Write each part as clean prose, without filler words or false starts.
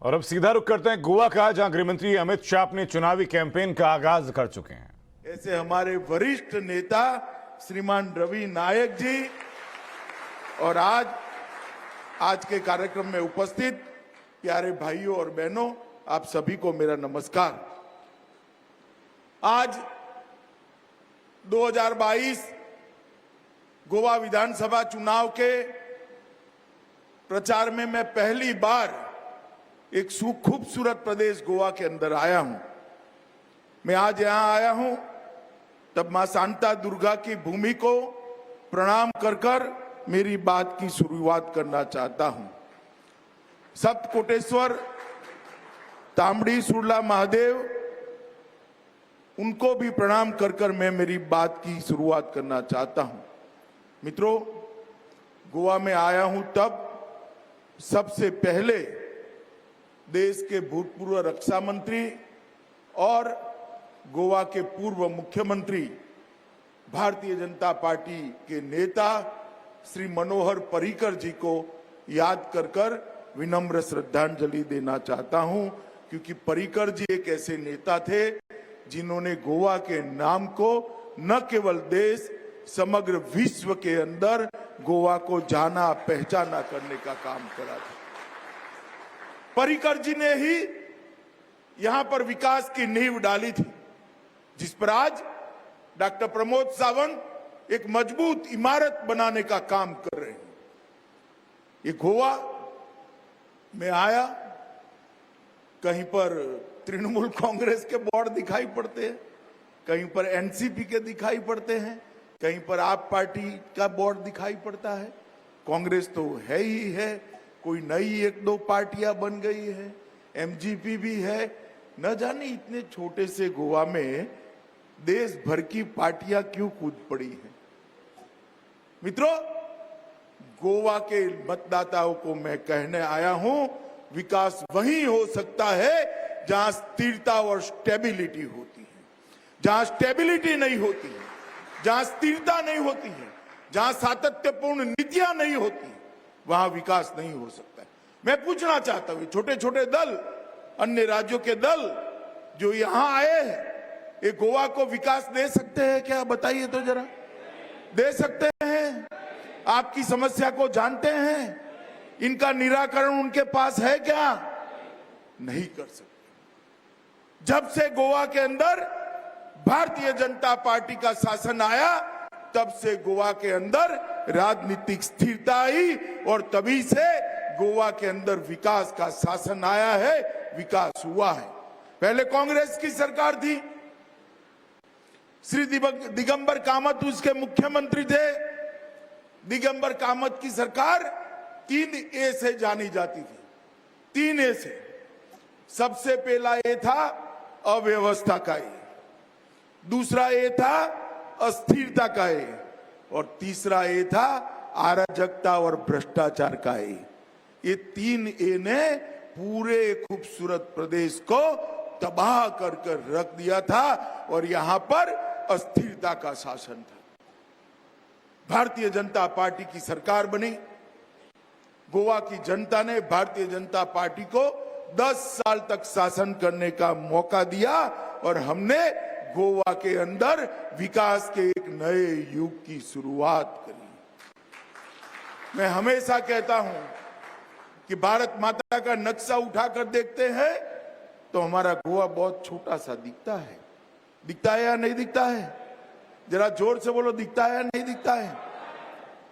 और अब सीधा रुख करते हैं गोवा का, जहां गृहमंत्री अमित शाह अपने चुनावी कैंपेन का आगाज कर चुके हैं। ऐसे हमारे वरिष्ठ नेता श्रीमान रवि नायक जी और आज के कार्यक्रम में उपस्थित प्यारे भाइयों और बहनों, आप सभी को मेरा नमस्कार। आज 2022 गोवा विधानसभा चुनाव के प्रचार में मैं पहली बार एक खूबसूरत प्रदेश गोवा के अंदर आया हूं। मैं आज यहां आया हूं तब मां शांता दुर्गा की भूमि को प्रणाम कर मेरी बात की शुरुआत करना चाहता हूं। सप्त कोटेश्वर तांबड़ी सुरला महादेव, उनको भी प्रणाम कर मैं मेरी बात की शुरुआत करना चाहता हूं। मित्रों, गोवा में आया हूं तब सबसे पहले देश के भूतपूर्व रक्षा मंत्री और गोवा के पूर्व मुख्यमंत्री भारतीय जनता पार्टी के नेता श्री मनोहर पर्रिकर जी को याद कर विनम्र श्रद्धांजलि देना चाहता हूं, क्योंकि पर्रिकर जी एक ऐसे नेता थे जिन्होंने गोवा के नाम को न केवल देश, समग्र विश्व के अंदर गोवा को जाना पहचाना करने का काम करा था। पर्रिकर जी ने ही यहां पर विकास की नींव डाली थी, जिस पर आज डॉक्टर प्रमोद सावंत एक मजबूत इमारत बनाने का काम कर रहे हैं। ये गोवा में आया, कहीं पर तृणमूल कांग्रेस के बोर्ड दिखाई पड़ते हैं, कहीं पर एनसीपी के दिखाई पड़ते हैं, कहीं पर आप पार्टी का बोर्ड दिखाई पड़ता है। कांग्रेस तो है ही है, कोई नई एक दो पार्टियां बन गई है, एमजीपी भी है। न जाने इतने छोटे से गोवा में देश भर की पार्टियां क्यों कूद पड़ी हैं। मित्रों, गोवा के मतदाताओं को मैं कहने आया हूं, विकास वहीं हो सकता है जहां स्थिरता और स्टेबिलिटी होती है। जहां स्टेबिलिटी नहीं होती है, जहां स्थिरता नहीं होती है, जहां सातत्यपूर्ण नीतियां नहीं होती, वहां विकास नहीं हो सकता है। मैं पूछना चाहता हूं, छोटे छोटे दल, अन्य राज्यों के दल जो यहां आए हैं, ये गोवा को विकास दे सकते हैं क्या? बताइए तो जरा। दे सकते हैं? आपकी समस्या को जानते हैं? इनका निराकरण उनके पास है क्या? नहीं कर सकते। जब से गोवा के अंदर भारतीय जनता पार्टी का शासन आया, तब से गोवा के अंदर राजनीतिक स्थिरता आई और तभी से गोवा के अंदर विकास का शासन आया है, विकास हुआ है। पहले कांग्रेस की सरकार थी, श्री दिगंबर कामत उसके मुख्यमंत्री थे। दिगंबर कामत की सरकार 3A से जानी जाती थी। 3A से। सबसे पहला ए था अव्यवस्था का ए, दूसरा ए था अस्थिरता का ए, और तीसरा ए था अराजकता और भ्रष्टाचार का ए। ये 3A ने पूरे खूबसूरत प्रदेश को तबाह कर रख दिया था और यहां पर अस्थिरता का शासन था। भारतीय जनता पार्टी की सरकार बनी। गोवा की जनता ने भारतीय जनता पार्टी को 10 साल तक शासन करने का मौका दिया और हमने गोवा के अंदर विकास के एक नए युग की शुरुआत करी। मैं हमेशा कहता हूं कि भारत माता का नक्शा उठाकर देखते हैं तो हमारा गोवा बहुत छोटा सा दिखता है। दिखता है या नहीं दिखता है? जरा जोर से बोलो, दिखता है या नहीं दिखता है?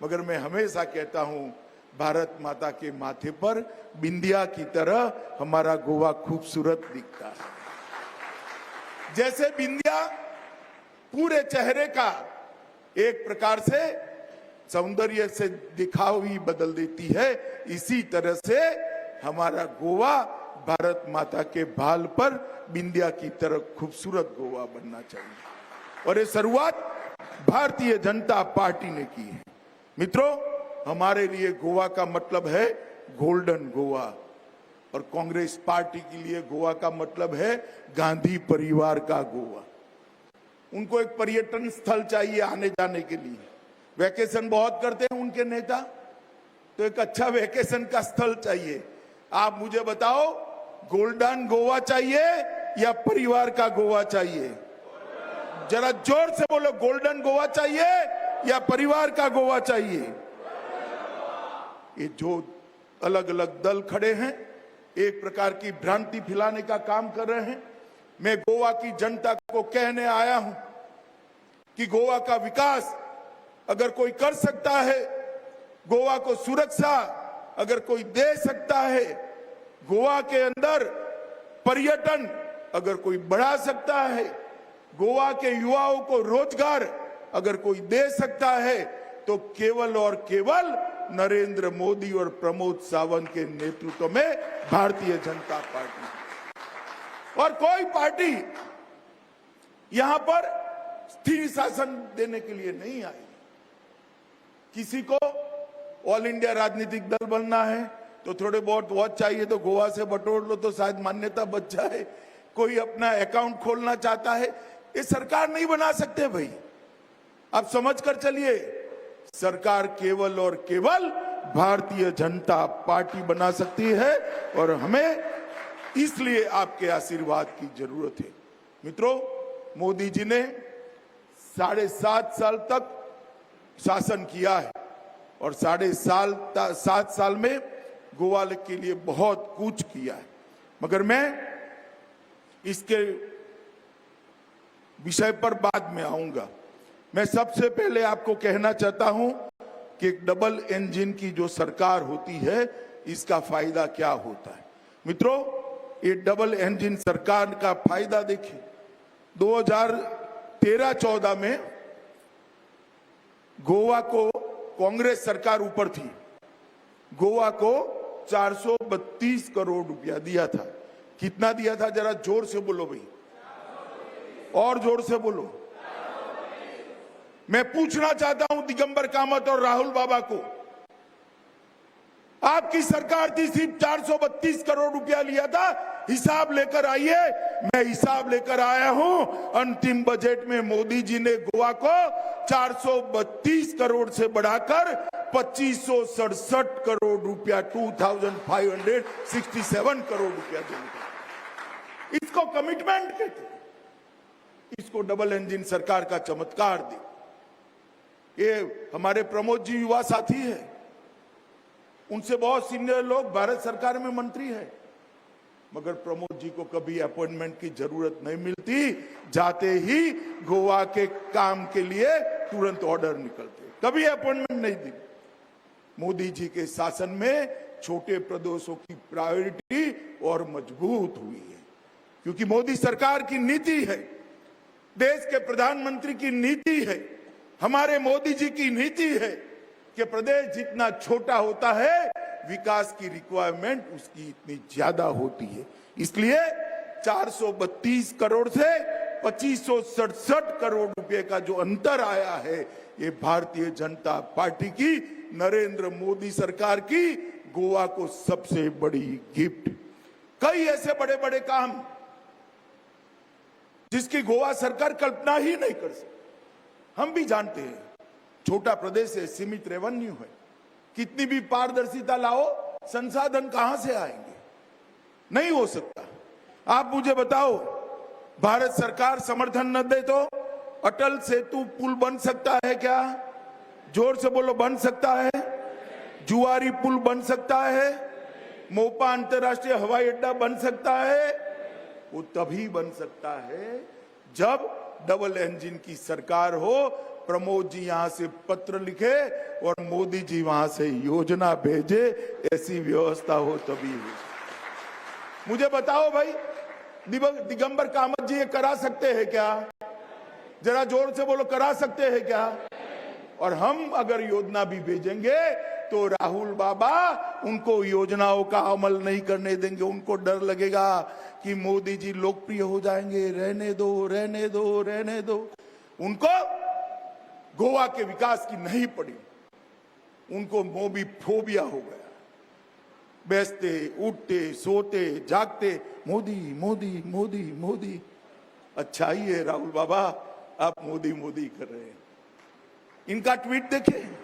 मगर मैं हमेशा कहता हूं, भारत माता के माथे पर बिंदिया की तरह हमारा गोवा खूबसूरत दिखता है। जैसे बिंदिया पूरे चेहरे का एक प्रकार से सौंदर्य से दिखाव ही बदल देती है, इसी तरह से हमारा गोवा भारत माता के भाल पर बिंदिया की तरह खूबसूरत गोवा बनना चाहिए। और ये शुरुआत भारतीय जनता पार्टी ने की है। मित्रों, हमारे लिए गोवा का मतलब है गोल्डन गोवा, और कांग्रेस पार्टी के लिए गोवा का मतलब है गांधी परिवार का गोवा। उनको एक पर्यटन स्थल चाहिए आने जाने के लिए। वैकेशन बहुत करते हैं उनके नेता, तो एक अच्छा वैकेशन का स्थल चाहिए। आप मुझे बताओ, गोल्डन गोवा चाहिए या परिवार का गोवा चाहिए? जरा जोर से बोलो, गोल्डन गोवा चाहिए या परिवार का गोवा चाहिए? ये जो अलग अलग दल खड़े हैं, एक प्रकार की भ्रांति फैलाने का काम कर रहे हैं। मैं गोवा की जनता को कहने आया हूं कि गोवा का विकास अगर कोई कर सकता है, गोवा को सुरक्षा अगर कोई दे सकता है, गोवा के अंदर पर्यटन अगर कोई बढ़ा सकता है, गोवा के युवाओं को रोजगार अगर कोई दे सकता है, तो केवल और केवल नरेंद्र मोदी और प्रमोद सावंत के नेतृत्व में भारतीय जनता पार्टी। और कोई पार्टी यहां पर स्थिर शासन देने के लिए नहीं आई। किसी को ऑल इंडिया राजनीतिक दल बनना है तो थोड़े बहुत वोट चाहिए तो गोवा से बटोर लो तो शायद मान्यता बच जाए। कोई अपना अकाउंट खोलना चाहता है, ये सरकार नहीं बना सकते भाई। आप समझ कर चलिए, सरकार केवल और केवल भारतीय जनता पार्टी बना सकती है और हमें इसलिए आपके आशीर्वाद की जरूरत है। मित्रों, मोदी जी ने 7.5 साल तक शासन किया है और 7 साल में गोवा के लिए बहुत कुछ किया है। मगर मैं इसके विषय पर बाद में आऊंगा। मैं सबसे पहले आपको कहना चाहता हूं कि एक डबल इंजन की जो सरकार होती है, इसका फायदा क्या होता है। मित्रों, ये डबल इंजन सरकार का फायदा देखिए। 2013-14 में गोवा को कांग्रेस सरकार ऊपर थी, गोवा को 432 करोड़ रुपया दिया था। कितना दिया था, जरा जोर से बोलो भाई, और जोर से बोलो। मैं पूछना चाहता हूं दिगंबर कामत और राहुल बाबा को, आपकी सरकार थी, सिर्फ 432 करोड़ रुपया लिया था, हिसाब लेकर आइए। मैं हिसाब लेकर आया हूं। अंतिम बजट में मोदी जी ने गोवा को 432 करोड़ से बढ़ाकर 2567 करोड़ रुपया, 2567 करोड़ रुपया देंगे। इसको कमिटमेंट कहते हैं, इसको डबल इंजन सरकार का चमत्कार दे। ये हमारे प्रमोद जी युवा साथी है, उनसे बहुत सीनियर लोग भारत सरकार में मंत्री है, मगर प्रमोद जी को कभी अपॉइंटमेंट की जरूरत नहीं मिलती। जाते ही गोवा के काम के लिए तुरंत ऑर्डर निकलते, कभी अपॉइंटमेंट नहीं दी। मोदी जी के शासन में छोटे प्रदेशों की प्रायोरिटी और मजबूत हुई है, क्योंकि मोदी सरकार की नीति है, देश के प्रधानमंत्री की नीति है, हमारे मोदी जी की नीति है कि प्रदेश जितना छोटा होता है, विकास की रिक्वायरमेंट उसकी इतनी ज्यादा होती है। इसलिए 432 करोड़ से 2567 करोड़ रुपए का जो अंतर आया है, ये भारतीय जनता पार्टी की, नरेंद्र मोदी सरकार की गोवा को सबसे बड़ी गिफ्ट। कई ऐसे बड़े बड़े काम जिसकी गोवा सरकार कल्पना ही नहीं कर सकती। हम भी जानते हैं, छोटा प्रदेश है, सीमित रेवेन्यू है, कितनी भी पारदर्शिता लाओ, संसाधन कहां से आएंगे? नहीं हो सकता। आप मुझे बताओ, भारत सरकार समर्थन न दे तो अटल सेतु पुल बन सकता है क्या? जोर से बोलो, बन सकता है? जुआरी पुल बन सकता है? मोपा अंतर्राष्ट्रीय हवाई अड्डा बन सकता है? वो तभी बन सकता है जब डबल इंजन की सरकार हो, प्रमोद जी यहां से पत्र लिखे और मोदी जी वहां से योजना भेजे, ऐसी व्यवस्था हो तभी हो। मुझे बताओ भाई, दिगंबर कामत जी ये करा सकते हैं क्या? जरा जोर से बोलो, करा सकते हैं क्या? और हम अगर योजना भी भेजेंगे तो राहुल बाबा उनको योजनाओं का अमल नहीं करने देंगे। उनको डर लगेगा कि मोदी जी लोकप्रिय हो जाएंगे, रहने दो रहने दो रहने दो। उनको गोवा के विकास की नहीं पड़ी, उनको मोदी फोबिया हो गया। बैठते उठते सोते जागते मोदी मोदी मोदी मोदी। अच्छा ही है राहुल बाबा, आप मोदी मोदी कर रहे हैं। इनका ट्वीट देखें,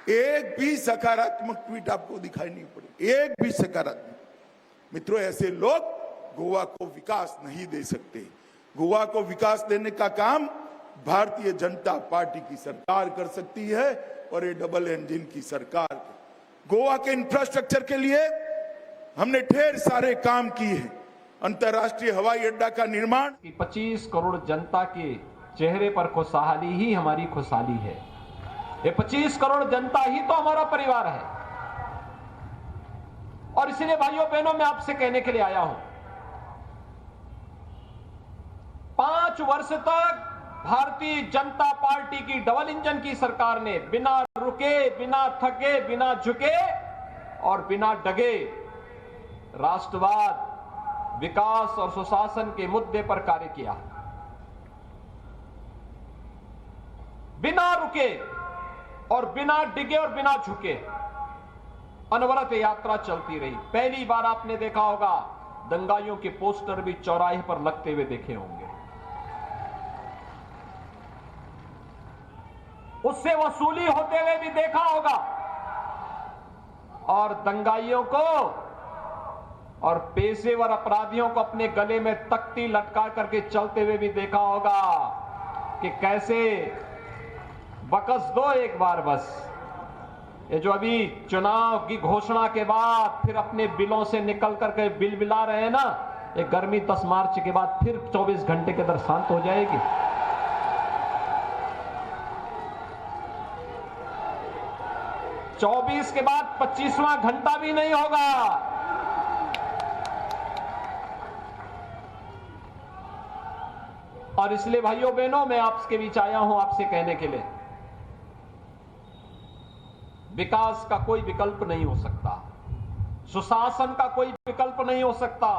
एक भी सकारात्मक ट्वीट आपको दिखाई नहीं पड़ी, एक भी सकारात्मक। मित्रों, ऐसे लोग गोवा को विकास नहीं दे सकते। गोवा को विकास देने का काम भारतीय जनता पार्टी की सरकार कर सकती है और ये डबल इंजन की सरकार। गोवा के इंफ्रास्ट्रक्चर के लिए हमने ढेर सारे काम किए हैं। अंतर्राष्ट्रीय हवाई अड्डा का निर्माण, 25 करोड़ जनता के चेहरे पर खुशहाली ही हमारी खुशहाली है। ये 25 करोड़ जनता ही तो हमारा परिवार है। और इसलिए भाइयों बहनों, मैं आपसे कहने के लिए आया हूं, 5 वर्ष तक भारतीय जनता पार्टी की डबल इंजन की सरकार ने बिना रुके, बिना थके, बिना झुके और बिना डगे राष्ट्रवाद, विकास और सुशासन के मुद्दे पर कार्य किया। बिना रुके और बिना डिगे और बिना झुके अनवरत यात्रा चलती रही। पहली बार आपने देखा होगा, दंगाइयों के पोस्टर भी चौराहे पर लगते हुए देखे होंगे। उससे वसूली होते हुए भी देखा होगा और दंगाइयों को और पेशेवर अपराधियों को अपने गले में तख्ती लटका करके चलते हुए भी देखा होगा कि कैसे बकस दो एक बार बस। ये जो अभी चुनाव की घोषणा के बाद फिर अपने बिलों से निकल करके बिल बिला रहे हैं ना, ये गर्मी 10 मार्च के बाद फिर 24 घंटे के अंदर शांत हो जाएगी। 24 के बाद 25वां घंटा भी नहीं होगा। और इसलिए भाइयों बहनों, मैं आपके बीच आया हूं आपसे कहने के लिए, विकास का कोई विकल्प नहीं हो सकता, सुशासन का कोई विकल्प नहीं हो सकता।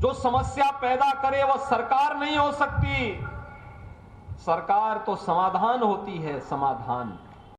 जो समस्या पैदा करे वह सरकार नहीं हो सकती। सरकार तो समाधान होती है, समाधान।